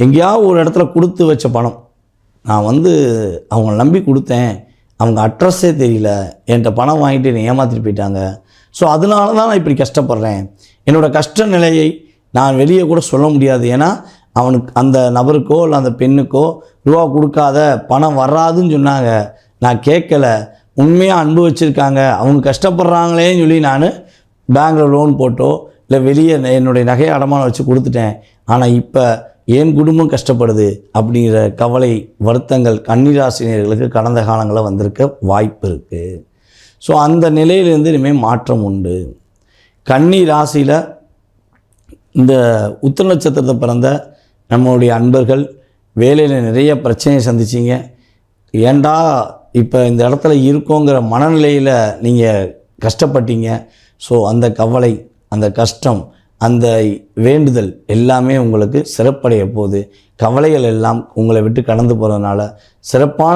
எங்கேயாவது ஒரு இடத்துல கொடுத்து வச்ச பணம், நான் அவங்கள நம்பி கொடுத்தேன், அவங்க அட்ரஸே தெரியல, என்கிட்ட பணம் வாங்கிட்டு என்னை ஏமாற்றிட்டு போயிட்டாங்க. ஸோ அதனால தான் நான் இப்படி கஷ்டப்படுறேன். என்னோடய கஷ்ட நிலையை நான் வெளியே கூட சொல்ல முடியாது. ஏன்னா அந்த நபருக்கோ இல்லை அந்த பெண்ணுக்கோ ரூபா கொடுக்காத, பணம் வராதுன்னு சொன்னாங்க, நான் கேட்கல. உண்மையாக அன்பு வச்சுருக்காங்க, அவங்க கஷ்டப்படுறாங்களேன்னு சொல்லி நான் பேங்கில் லோன் போட்டோ இல்லை வெளியே என்னுடைய நகையை அடமானம் வச்சு கொடுத்துட்டேன். ஆனால் இப்போ என் குடும்பம் கஷ்டப்படுது அப்படிங்கிற கவலை, வருத்தங்கள் கன்னிராசினியர்களுக்கு கடந்த காலங்களில் வந்திருக்க வாய்ப்பு இருக்குது. ஸோ அந்த நிலையிலேருந்து இனிமேல் மாற்றம் உண்டு. கன்னி ராசியில் இந்த உத்திர நட்சத்திரத்தை பிறந்த நம்மளுடைய அன்பர்கள் வேலையில் நிறைய பிரச்சனையை சந்திச்சிங்க. ஏண்டா இப்போ இந்த இடத்துல இருக்கோங்கிற மனநிலையில் நீங்கள் கஷ்டப்பட்டீங்க. ஸோ அந்த கவலை, அந்த கஷ்டம், அந்த வேண்டுதல் எல்லாமே உங்களுக்கு சிறப்படைய போகுது. கவலைகள் எல்லாம் உங்களை விட்டு கடந்து போகிறதுனால சிறப்பான